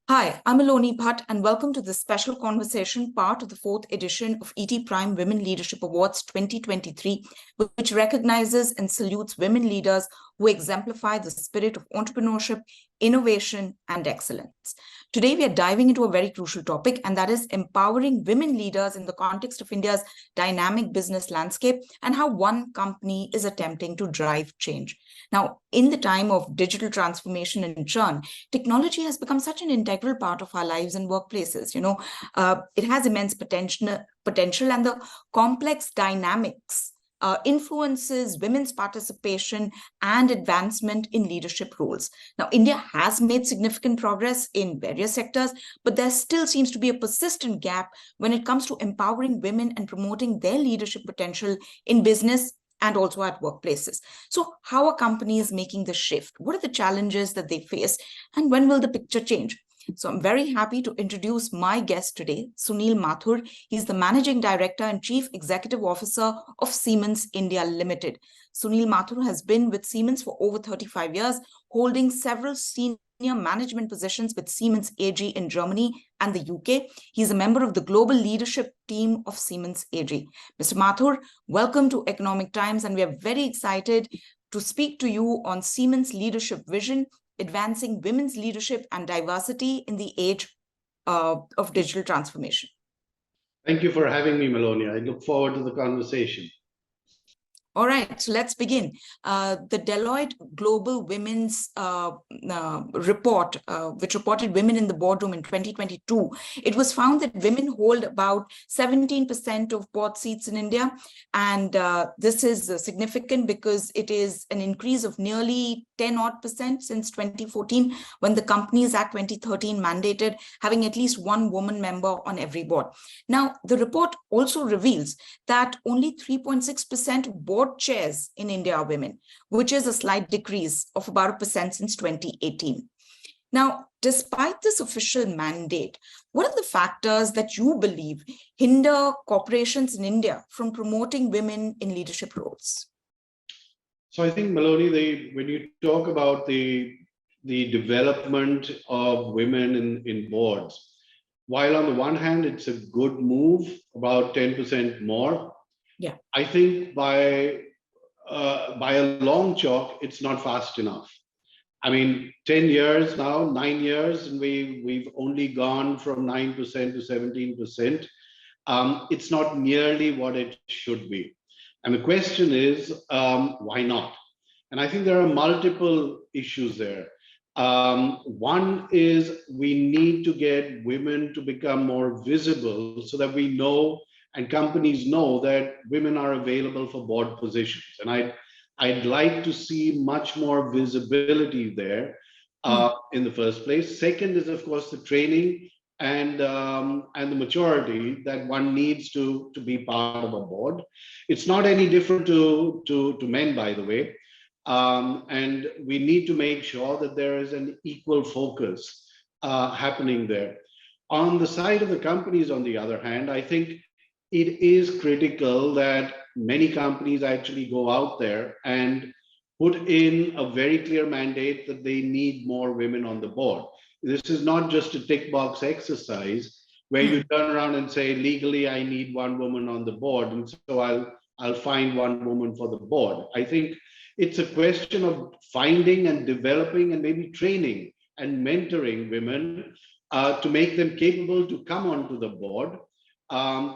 Hi, I'm Miloni Bhatt, and welcome to this special conversation, part of the fourth edition of ETPrime Women Leadership Awards 2023, which recognizes and salutes women leaders who exemplify the spirit of entrepreneurship, innovation, and excellence. Today, we are diving into a very crucial topic, and that is empowering women leaders in the context of India's dynamic business landscape and how one company is attempting to drive change. Now, in the time of digital transformation and churn, technology has become such an integral part of our lives and workplaces. It has immense potential, and the complex dynamics influences women's participation and advancement in leadership roles. Now, India has made significant progress in various sectors, but there still seems to be a persistent gap when it comes to empowering women and promoting their leadership potential in business and also at workplaces. So how are companies making the shift? What are the challenges that they face? And when will the picture change? So I'm very happy to introduce my guest today, Sunil Mathur. He's the Managing Director and Chief Executive Officer of Siemens India Limited. Sunil Mathur has been with Siemens for over 35 years, holding several senior management positions with Siemens AG in Germany and the UK. He's a member of the global leadership team of Siemens AG. Mr. Mathur, welcome to Economic Times, and we are very excited to speak to you on Siemens' leadership vision, advancing women's leadership and diversity in the age of digital transformation. Thank you for having me, Miloni. I look forward to the conversation. All right, so let's begin. The Deloitte Global Women's report, which reported women in the boardroom in 2022, it was found that women hold about 17% of board seats in India. And this is significant because it is an increase of nearly 10% since 2014, when the Companies Act 2013 mandated having at least one woman member on every board. Now, the report also reveals that only 3.6% of board chairs in India are women, which is a slight decrease of about 1% since 2018. Now, despite this official mandate, what are the factors that you believe hinder corporations in India from promoting women in leadership roles? So I think, Miloni, when you talk about the development of women in boards, while on the one hand, it's a good move, about 10% more, yeah, I think by a long chalk, it's not fast enough. I mean, 10 years now, 9 years, and we've only gone from 9% to 17%. It's not nearly what it should be. And the question is, why not? And I think there are multiple issues there. One is we need to get women to become more visible so that we know and companies know that women are available for board positions. And I'd like to see much more visibility there in the first place. Second is, of course, the training and the maturity that one needs to be part of a board. It's not any different to men, by the way. And we need to make sure that there is an equal focus happening there. On the side of the companies, on the other hand, I think it is critical that many companies actually go out there and put in a very clear mandate that they need more women on the board. This is not just a tick box exercise where you turn around and say, legally, I need one woman on the board, and so I'll find one woman for the board. I think it's a question of finding and developing and maybe training and mentoring women to make them capable to come onto the board.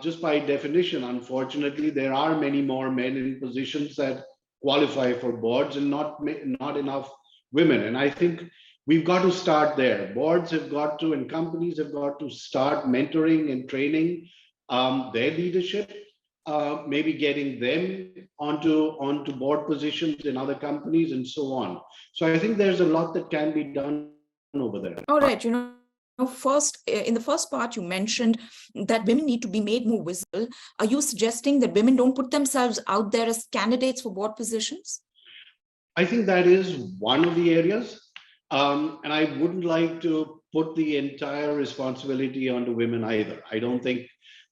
Just by definition, unfortunately, there are many more men in positions that qualify for boards and not enough women. And I think we've got to start there. Boards have got to, and companies have got to start mentoring and training their leadership, maybe getting them onto board positions in other companies and so on. So I think there's a lot that can be done over there. All right, first, in the first part, you mentioned that women need to be made more visible. Are you suggesting that women don't put themselves out there as candidates for board positions? I think that is one of the areas. And I wouldn't like to put the entire responsibility onto women either. I don't think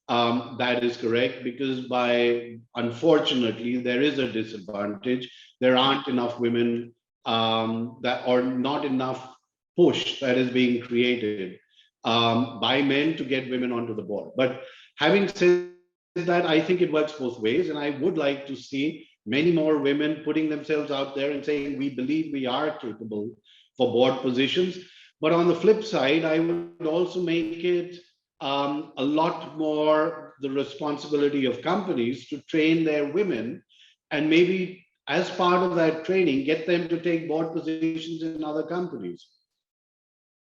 that is correct, because unfortunately, there is a disadvantage. There aren't enough women or not enough push that is being created by men to get women onto the board. But having said that, I think it works both ways, and I would like to see many more women putting themselves out there and saying we believe we are capable for board positions. But on the flip side, I would also make it a lot more the responsibility of companies to train their women, and maybe as part of that training, get them to take board positions in other companies.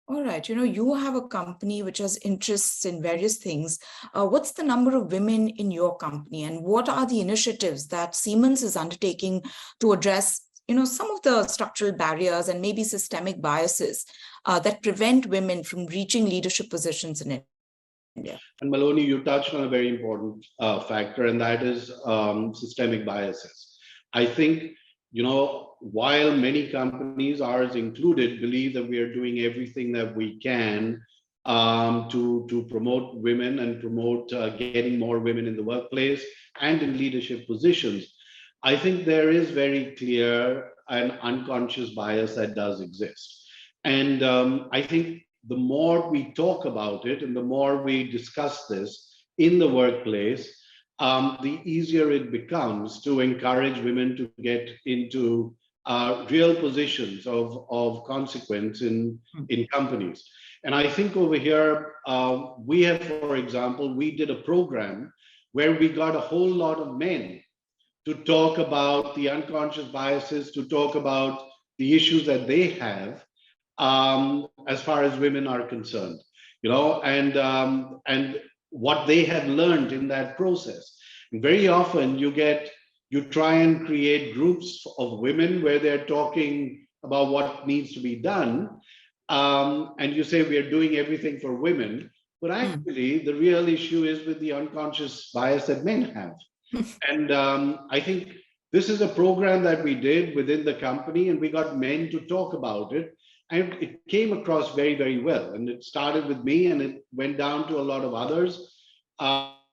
All right, you have a company which has interests in various things. What's the number of women in your company, and what are the initiatives that Siemens is undertaking to address, some of the structural barriers and maybe systemic biases that prevent women from reaching leadership positions in India? And Miloni, you touched on a very important factor, and that is systemic biases. I think, while many companies, ours included, believe that we are doing everything that we can to promote women and promote getting more women in the workplace and in leadership positions, I think there is very clear and unconscious bias that does exist. And I think the more we talk about it and the more we discuss this in the workplace, the easier it becomes to encourage women to get into real positions of consequence in companies. And I think over here, we have, for example, we did a program where we got a whole lot of men to talk about the unconscious biases, to talk about the issues that they have as far as women are concerned, and what they have learned in that process. And very often you try and create groups of women where they're talking about what needs to be done, and you say we are doing everything for women, but actually the real issue is with the unconscious bias that men have. And I think this is a program that we did within the company, and we got men to talk about it. And it came across very, very well. And it started with me, and it went down to a lot of others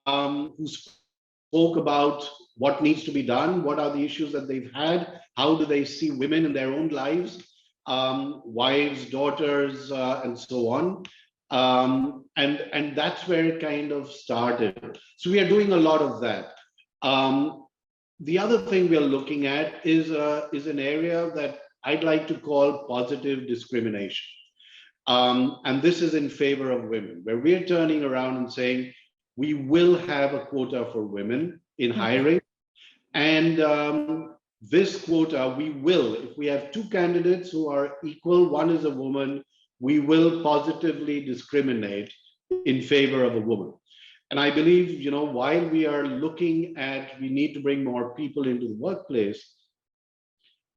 who spoke about what needs to be done, what are the issues that they've had, how do they see women in their own lives, wives, daughters, and so on. And that's where it kind of started. So we are doing a lot of that. The other thing we are looking at is an area that I'd like to call positive discrimination. And this is in favor of women, where we're turning around and saying, we will have a quota for women in hiring. And this quota, we will, if we have two candidates who are equal, one is a woman, we will positively discriminate in favor of a woman. And I believe, while we are looking at, we need to bring more people into the workplace,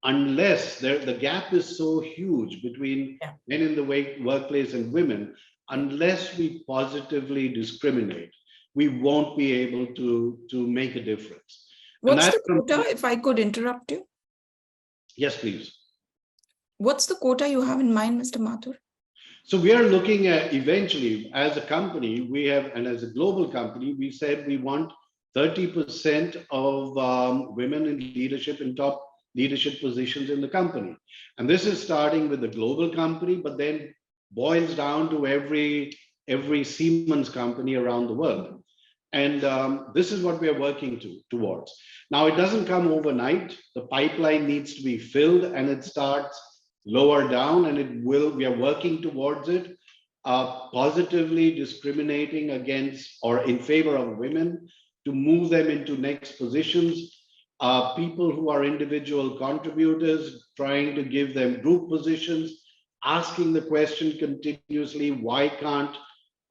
unless the gap is so huge between men in the workplace and women, unless we positively discriminate, we won't be able to make a difference. What's the quota, if I could interrupt you? Yes, please. What's the quota you have in mind, Mr. Mathur? So we are looking at, eventually, as a company, we have, and as a global company, we said we want 30% of women in leadership, in top leadership positions in the company. And this is starting with the global company, but then boils down to every Siemens company around the world. And this is what we are working towards. Now, it doesn't come overnight. The pipeline needs to be filled, and it starts lower down, and we are working towards it, positively discriminating against or in favor of women to move them into next positions. People who are individual contributors, trying to give them group positions, asking the question continuously, why can't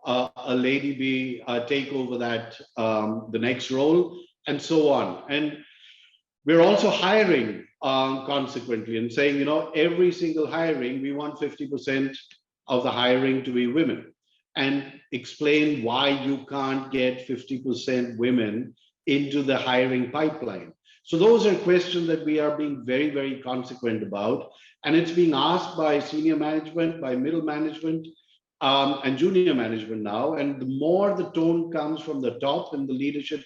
a lady take over that the next role, and so on. And we're also hiring consequently and saying, every single hiring, we want 50% of the hiring to be women, and explain why you can't get 50% women into the hiring pipeline. So those are questions that we are being very, very consequent about. And it's being asked by senior management, by middle management, and junior management now. And the more the tone comes from the top and the leadership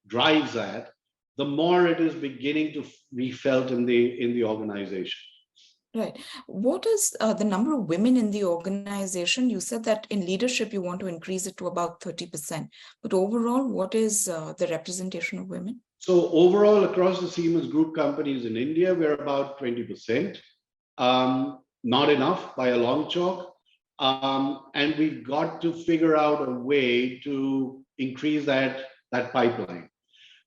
drives that, the more it is beginning to be felt in the organization. Right. What is the number of women in the organization? You said that in leadership, you want to increase it to about 30%. But overall, what is the representation of women? So overall, across the Siemens Group companies in India, we're about 20%. Not enough by a long chalk. And we've got to figure out a way to increase that pipeline.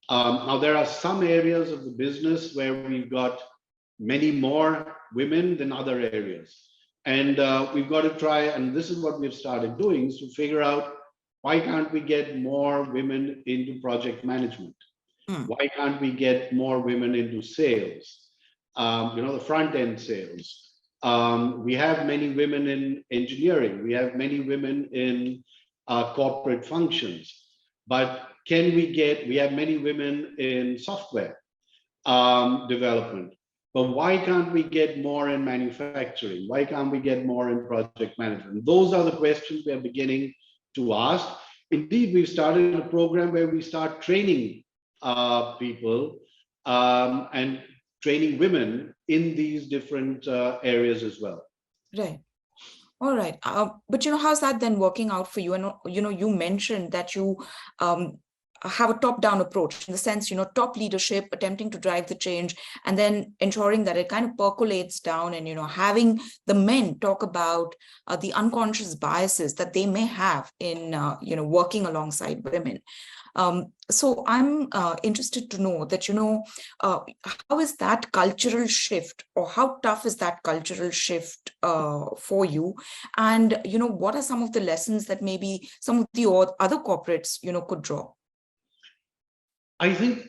Now, there are some areas of the business where we've got many more women than other areas. And we've got to try, and this is what we've started doing, is to figure out why can't we get more women into project management? Why can't we get more women into sales? The front end sales. We have many women in engineering. We have many women in corporate functions. But we have many women in software development. But why can't we get more in manufacturing? Why can't we get more in project management? Those are the questions we are beginning to ask. Indeed, we've started a program where we start training people and training women in these different areas as well. Right. All right. But how's that then working out for you? And you mentioned that you have a top-down approach, in the sense, top leadership attempting to drive the change, and then ensuring that it kind of percolates down, and having the men talk about the unconscious biases that they may have in working alongside women. So I'm interested to know that, how is that cultural shift, or how tough is that cultural shift for you? And, what are some of the lessons that maybe some of the other corporates, could draw? I think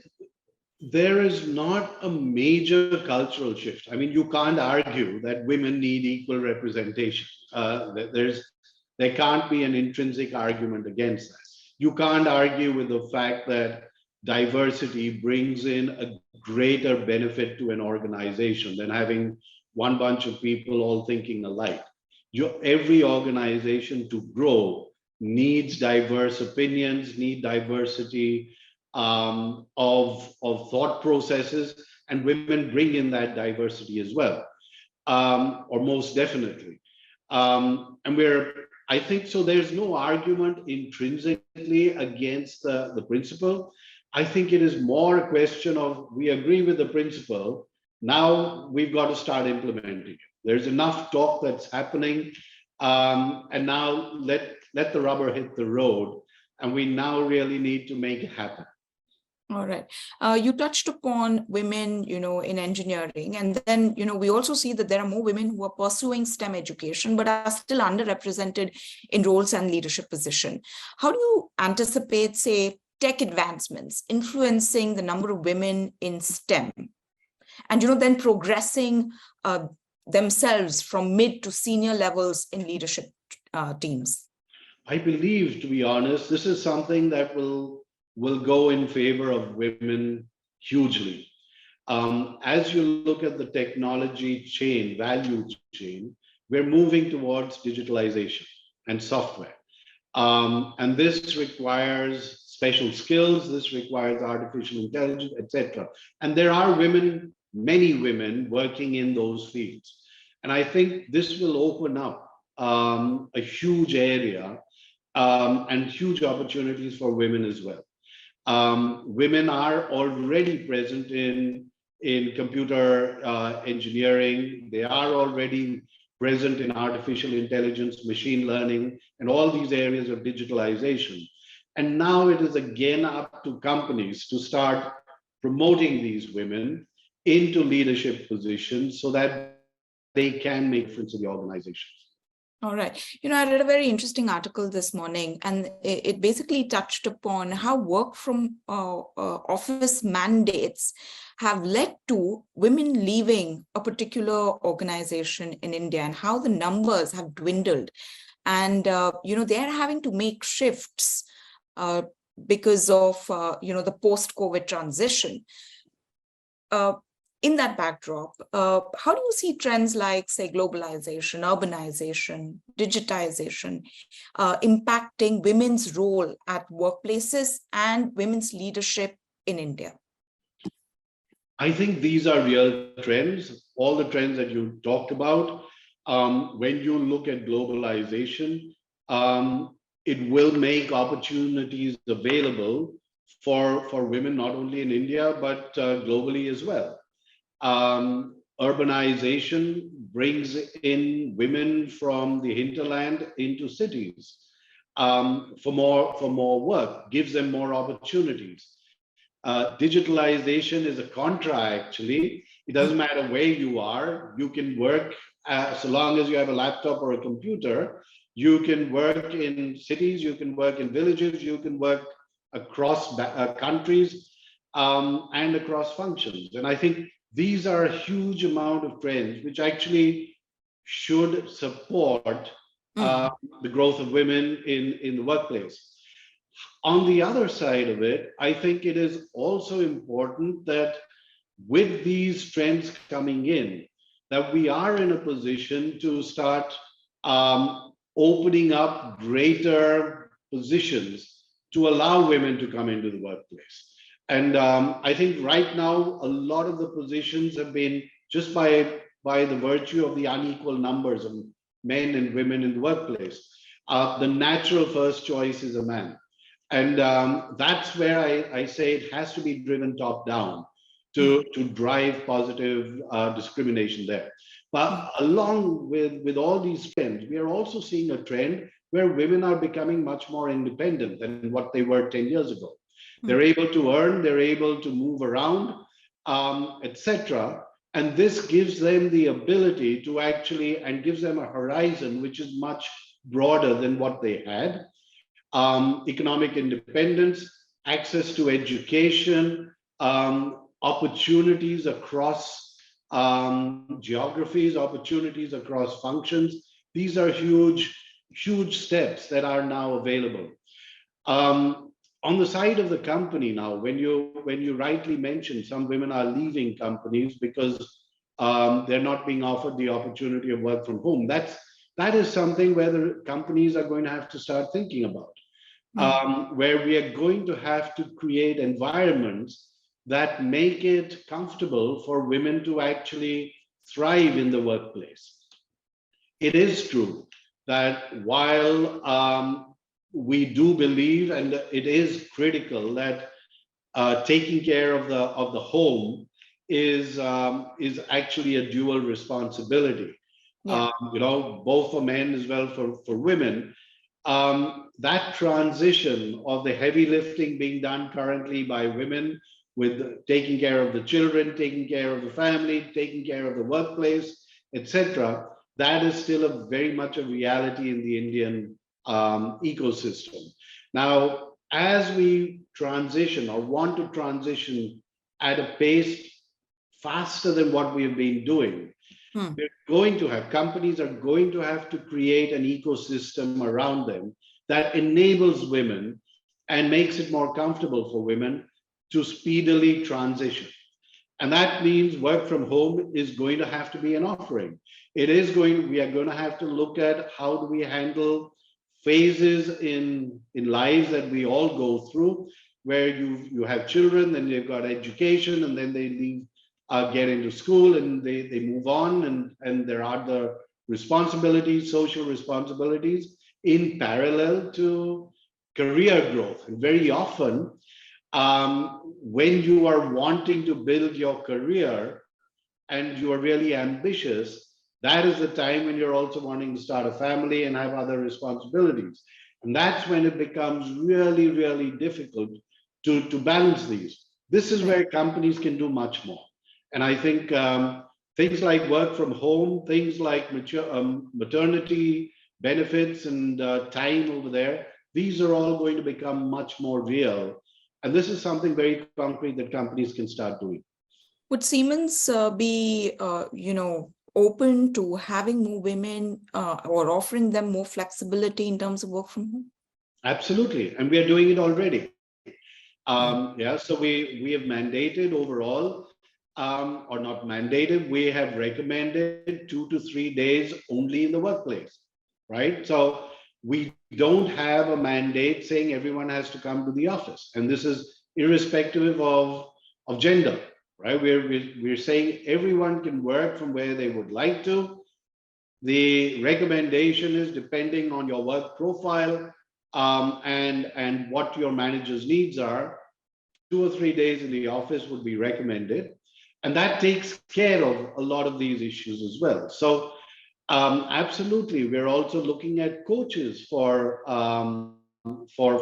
there is not a major cultural shift. I mean, you can't argue that women need equal representation. There can't be an intrinsic argument against that. You can't argue with the fact that diversity brings in a greater benefit to an organization than having one bunch of people all thinking alike. Every organization to grow needs diverse opinions, need diversity of thought processes, and women bring in that diversity as well, or most definitely. I think so. There's no argument intrinsically against the principle. I think it is more a question of, we agree with the principle. Now we've got to start implementing it. There's enough talk that's happening, and now let the rubber hit the road. And we now really need to make it happen. All right. You touched upon women, in engineering, and then, we also see that there are more women who are pursuing STEM education, but are still underrepresented in roles and leadership position. How do you anticipate, say, tech advancements influencing the number of women in STEM, and, then progressing themselves from mid to senior levels in leadership teams? I believe, to be honest, this is something that will go in favor of women hugely. As you look at the technology chain, value chain, we're moving towards digitalization and software. And this requires special skills, this requires artificial intelligence, etc. And there are women, many women, working in those fields. And I think this will open up a huge area and huge opportunities for women as well. Women are already present in computer engineering. They are already present in artificial intelligence, machine learning, and all these areas of digitalization. And now it is again up to companies to start promoting these women into leadership positions so that they can make a difference in the organizations. All right. I read a very interesting article this morning, and it basically touched upon how work from office mandates have led to women leaving a particular organization in India, and how the numbers have dwindled. And, they're having to make shifts because of, the post-COVID transition. In that backdrop, how do you see trends like, say, globalization, urbanization, digitization impacting women's role at workplaces and women's leadership in India? I think these are real trends, all the trends that you talked about. When you look at globalization, it will make opportunities available for women, not only in India, but globally as well. Urbanization brings in women from the hinterland into cities for more work, gives them more opportunities. Digitalization is a contra, actually. It doesn't matter where you are, you can work so long as you have a laptop or a computer. You can work in cities, you can work in villages, you can work across countries and across functions. And I think these are a huge amount of trends which actually should support the growth of women in the workplace. On the other side of it, I think it is also important that with these trends coming in, that we are in a position to start opening up greater positions to allow women to come into the workplace. And I think right now, a lot of the positions have been just by the virtue of the unequal numbers of men and women in the workplace. The natural first choice is a man. And that's where I say it has to be driven top down to drive positive discrimination there. But along with all these trends, we are also seeing a trend where women are becoming much more independent than what they were 10 years ago. They're able to earn, they're able to move around, etc. And this gives them the ability to actually, and gives them a horizon which is much broader than what they had. Economic independence, access to education, opportunities across geographies, opportunities across functions. These are huge, huge steps that are now available. On the side of the company now, when you rightly mentioned some women are leaving companies because they're not being offered the opportunity of work from home, that is something where the companies are going to have to start thinking about. Where we are going to have to create environments that make it comfortable for women to actually thrive in the workplace. It is true that while we do believe, and it is critical, that taking care of the home is actually a dual responsibility. Yeah. Both for men as well for women. That transition of the heavy lifting being done currently by women with taking care of the children, taking care of the family, taking care of the workplace, etc., that is still very much a reality in the Indian ecosystem. Now, as we transition or want to transition at a pace faster than what we have been doing, we're going to have, companies are going to have to create an ecosystem around them that enables women and makes it more comfortable for women to speedily transition. And that means work from home is going to have to be an offering. We are going to have to look at how do we handle phases in lives that we all go through, where you have children, then you've got education, and then they leave, get into school, and they move on, and there are the responsibilities, social responsibilities in parallel to career growth. And very often, when you are wanting to build your career and you are really ambitious, that is the time when you're also wanting to start a family and have other responsibilities. And that's when it becomes really, really difficult to balance these. This is where companies can do much more. And I think things like work from home, things like maternity benefits and time over there, these are all going to become much more real. And this is something very concrete that companies can start doing. Would Siemens be, open to having more women or offering them more flexibility in terms of work from home? Absolutely, and we are doing it already. So we have mandated overall, or not mandated, we have recommended 2 to 3 days only in the workplace, right? So we don't have a mandate saying everyone has to come to the office, and this is irrespective of gender, right? We're saying everyone can work from where they would like to. The recommendation is depending on your work profile and what your manager's needs are. 2 or 3 days in the office would be recommended, and that takes care of a lot of these issues as well. So absolutely, we're also looking at coaches for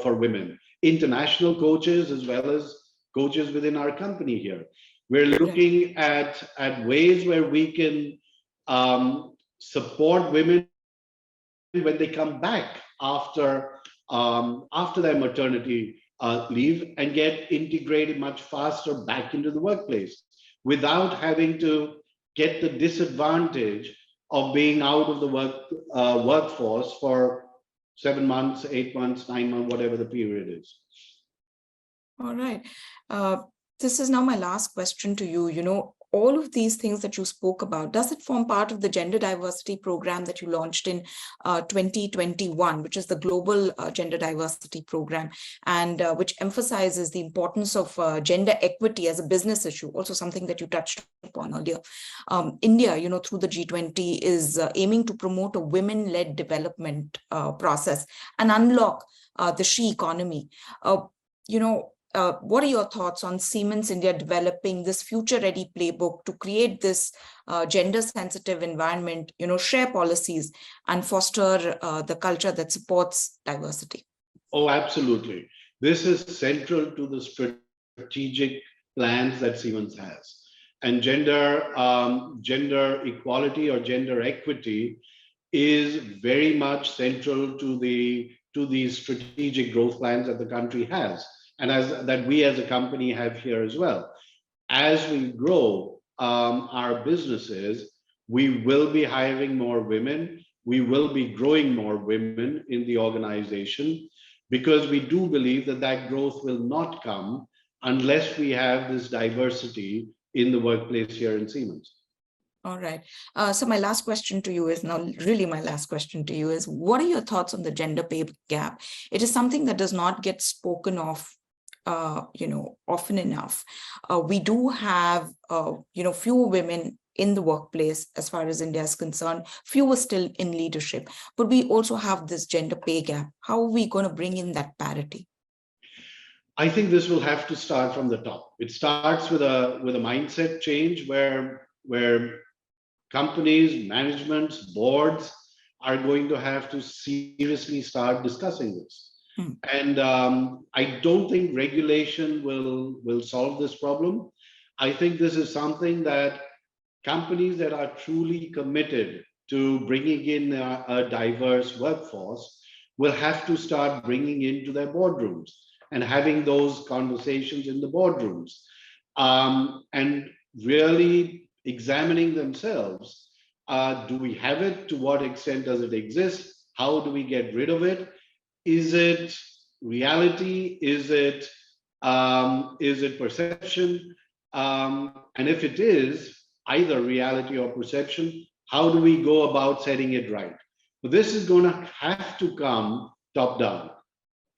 women, international coaches as well as coaches within our company here. We're looking at ways where we can support women when they come back after their maternity leave and get integrated much faster back into the workplace without having to get the disadvantage of being out of the workforce for 7 months, 8 months, 9 months, whatever the period is. All right. This is now my last question to you. You know, all of these things that you spoke about, does it form part of the gender diversity program that you launched in 2021, which is the global gender diversity program, and which emphasizes the importance of gender equity as a business issue, also something that you touched upon earlier. India, you know, through the G20 is aiming to promote a women-led development process and unlock the she economy. What are your thoughts on Siemens India developing this future-ready playbook to create this gender-sensitive environment, you know, share policies and foster the culture that supports diversity? Oh, absolutely. This is central to the strategic plans that Siemens has. And gender equality or gender equity is very much central to the strategic growth plans that the country has, and that we as a company have here as well. As we grow our businesses, we will be hiring more women. We will be growing more women in the organization, because we do believe that growth will not come unless we have this diversity in the workplace here in Siemens. All right. So my last question to you is now, really my last question to you is, what are your thoughts on the gender pay gap? It is something that does not get spoken of often enough. We do have, fewer women in the workplace as far as India is concerned, fewer still in leadership, but we also have this gender pay gap. How are we going to bring in that parity? I think this will have to start from the top. It starts with a mindset change where companies, managements, boards are going to have to seriously start discussing this. And I don't think regulation will solve this problem. I think this is something that companies that are truly committed to bringing in a diverse workforce will have to start bringing into their boardrooms and having those conversations in the boardrooms, and really examining themselves. Do we have it? To what extent does it exist? How do we get rid of it? Is it reality? Is it perception? And if it is either reality or perception, how do we go about setting it right? But this is going to have to come top down.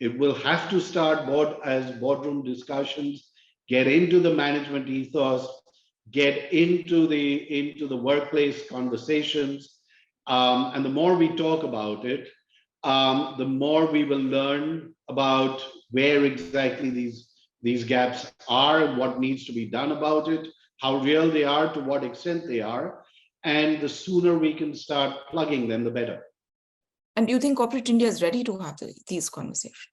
It will have to start boardroom discussions, get into the management ethos, get into the workplace conversations, and the more we talk about it, the more we will learn about where exactly these gaps are and what needs to be done about it, how real they are, to what extent they are, and the sooner we can start plugging them, the better. And do you think corporate India is ready to have these conversations?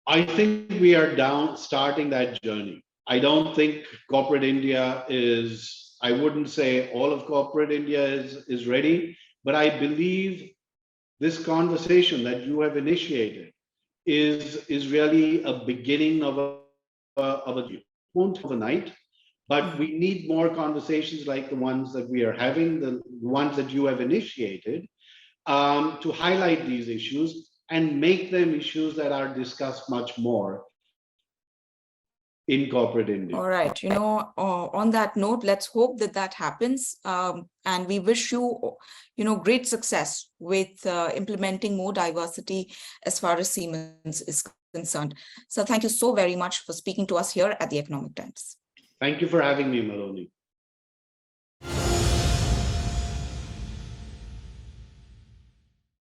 I think we are starting that journey. I don't think corporate India is, I wouldn't say all of corporate India is ready, but I believe this conversation that you have initiated is really a beginning of a won't overnight, but we need more conversations like the ones that we are having, the ones that you have initiated, to highlight these issues and make them issues that are discussed much more in corporate India. All right. On that note, let's hope that happens. And we wish you, great success with implementing more diversity as far as Siemens is concerned. So thank you so very much for speaking to us here at the Economic Times. Thank you for having me, Miloni.